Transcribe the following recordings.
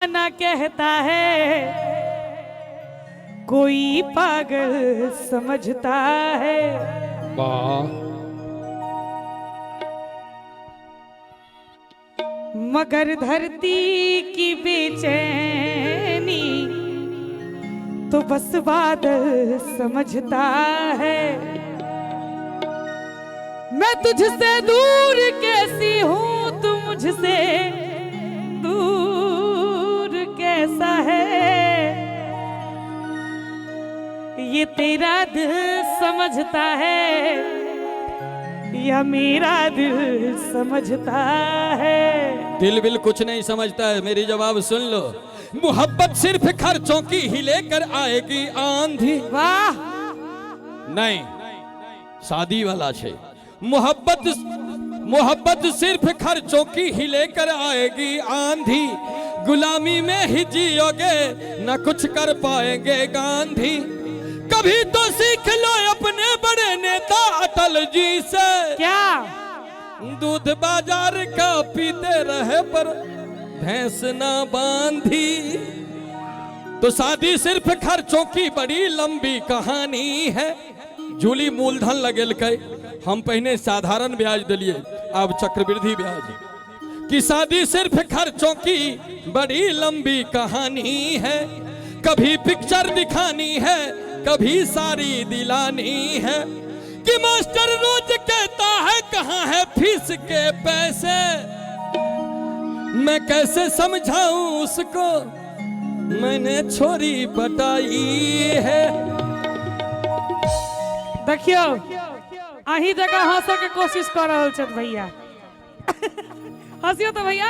ना कहता है कोई पागल समझता है। वाह मगर धरती की बेचैनी तो बस बादल समझता है। मैं तुझसे दूर कैसी हूँ, तू मुझसे दूर कैसा है, ये तेरा दिल समझता है या मेरा दिल समझता है। दिल बिल कुछ नहीं समझता है। मेरी जवाब सुन लो। मोहब्बत सिर्फ खर्चों की ही लेकर आएगी आंधी। वाह नहीं, शादी वाला छे। मोहब्बत सिर्फ खर्चों की ही लेकर आएगी आंधी। गुलामी में ही जियोगे न कुछ कर पाएंगे गांधी। कभी तो सीख लो अपने बड़े नेता अटल जी से। क्या दूध बाजार का पीते रहे पर भैंस ना बांधी। तो शादी सिर्फ खर्चों की बड़ी लंबी कहानी है। जूली मूलधन लगेल के हम पहले साधारण ब्याज दिलिए, अब चक्रवृद्धि ब्याज। कि शादी सिर्फ खर्चों की बड़ी लंबी कहानी है। कभी पिक्चर दिखानी है, कभी सारी दिलानी है। कि मास्टर रोज कहता है कहाँ है फीस के पैसे। मैं कैसे समझाऊं उसको, मैंने छोरी पटाई है। देखियो अही जगह हंसे के कोशिश कर रहा छे भैया। हंसियो तो भैया,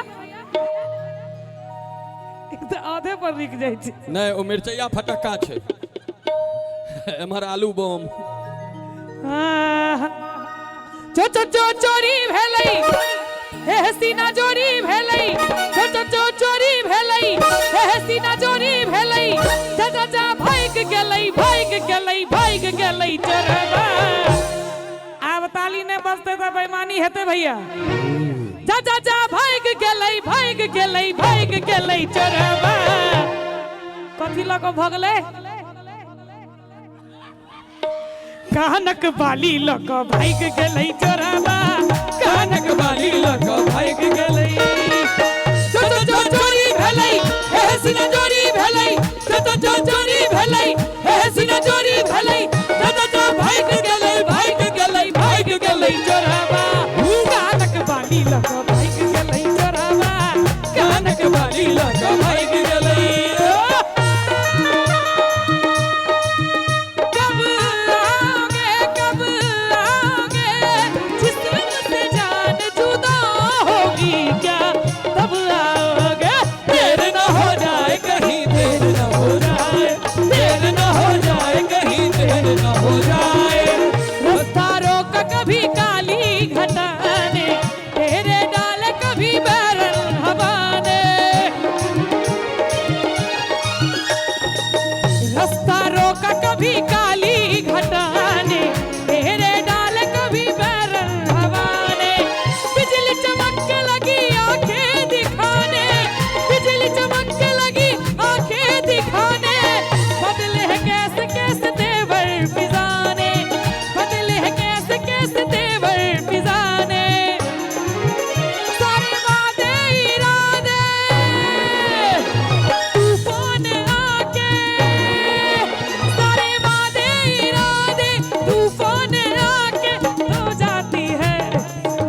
एक तो आधे पर रुक जाए छे। नहीं, वो मिर्चैया फटक्का छे। एमहर आलू बम। चोरी भेलै हे सीना चोरी भेलै। चोरी भेलै हे सीना चोरी भेलै। जा भाग गेलै चोरबा। आब ताली ने बजते तो बेईमानी हेते भैया। जा भाग गेलै चोरबा। कथी लग भगले? कानक बाली लक भाग गेलै चोरबा। कानक बाली लक भाग गेलै। चोरी भेलै हे सीना चोरी भेलै। चोरी भेलै हे सीना चोरी भेलै। जा भाग गेलै चोरबा। कानक बाली लक भाग गेलै चोरबा। कानक बाली लक भाग गेलै। कभी काली घटाने तेरे डाल कभी बैरन हवाने। बिजली चमक लगी आंखें दिखाने। बिजली चमक लगी आंखें दिखाने। बदले है कैसे कैसे तेवर फिजाने। बदले है कैसे कैसे तेवर फिजाने। सारे वादे इरादे तूफान आके। तूफान आके हो जाती है,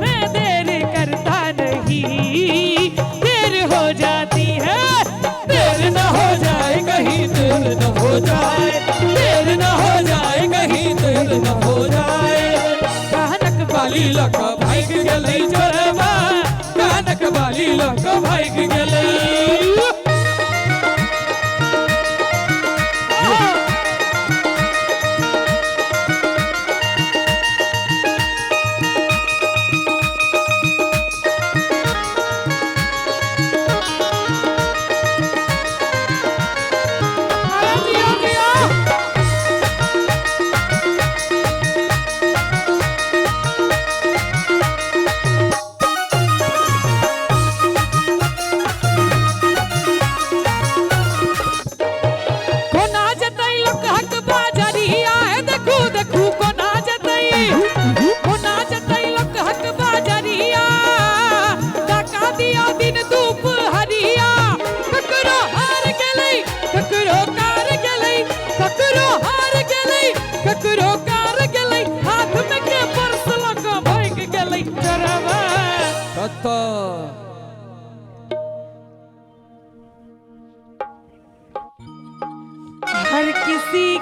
मैं देर करता नहीं। देर हो जाती है, देर न हो जाए कहीं, देर न हो जाए। देर न हो जाए कहीं, देर न हो जाए। कानक बाली लक भाग गेलै चोरबा। कानक बाली लक भाग गेलै।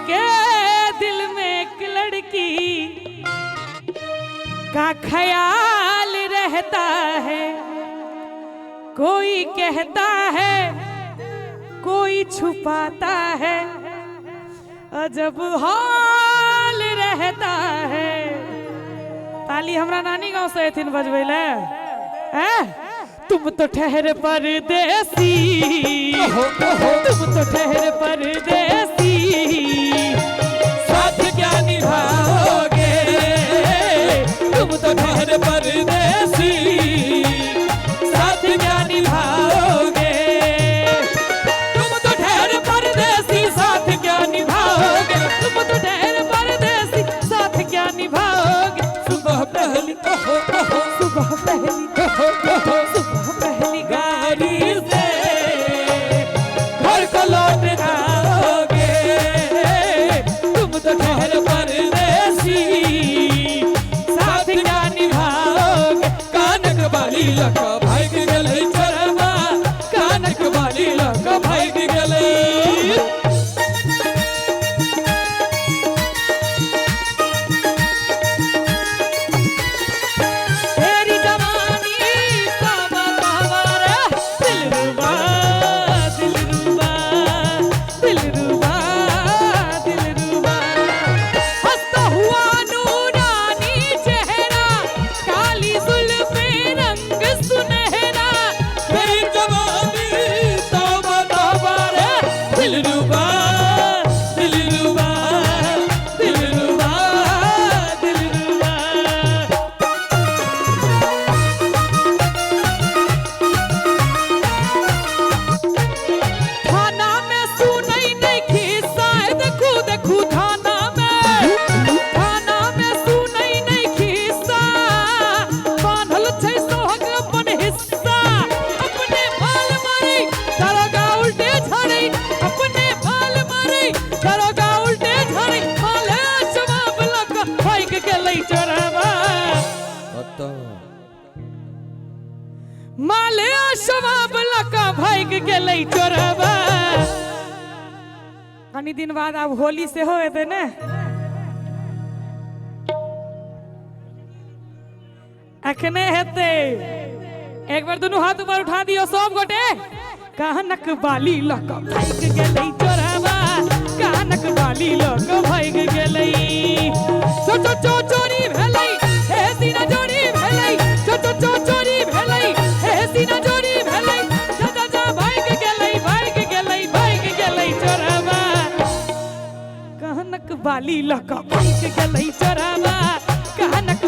के दिल में एक लड़की का ख्याल रहता है, कोई कहता है कोई छुपाता है, अजब हाल रहता है। ताली हमरा नानी गांव से एथिन बजबै ले। तुम तो ठहर परदेसी, तुम तो ठहर परदेसी, साथ क्या निभाओगे, तुम तो ठहर परदेसी, साथ क्या निभाओगे, तुम तो ठहर परदेसी, साथ क्या निभाओगे, तुम तो ठहर परदेसी, साथ क्या निभाओगे। सुबह पहली सुबह पहली सुबह पहली गाड़ी से घर को लौट आओगे, तुम तो ठहर परदेसी, साथ क्या निभाओगे। कानक बाली लका भाग गले चरवा, कानक बाली लका भाग गले। तेरी जवानी काबा काबा रे, दिलरुबा दिलरुबा दिलरुबा दिलरुबा, हंसता हुआ नूरानी चेहरा, काली जुल्फें रंग सुनहरा। तेरी जवानी तौबा तौबा रे, दिलरुबा दिलरुबा दिलरुबा दिलरुबा। थाना में सुनई नहीं खिस्सा, देखू देखू थाना में सुनई नहीं खिस्सा, बांधल छै सोहग अपन हिस्सा, अपने बाल मारी दरोगा उल्टे झड़ै, अपने बाल मारी दरोगा उल्टे झड़ै, माले जवाब लगा भाग गेलै चोरवा, माले जवाब लगा भाग गेलै चोरवा। कनी दिन बाद आब होली सेहो हेतै ने, अखने हेतै। एक बार दुनू हाथ ऊपर उठा दियो सब गोटे। कानक बाली लऽ कऽ भाग गेलै चोरवा, कानक बाली लऽ कऽ भाग गेलै। चोरी भेलै हे सीना चोरी भेलै, चोरी भेलै हे सीना चोरी भेलै, जा भाग गेलै भाग गेलै भाग गेलै चोरवा, कानक बाली लऽ कऽ भाग गेलै चोरवा, कानक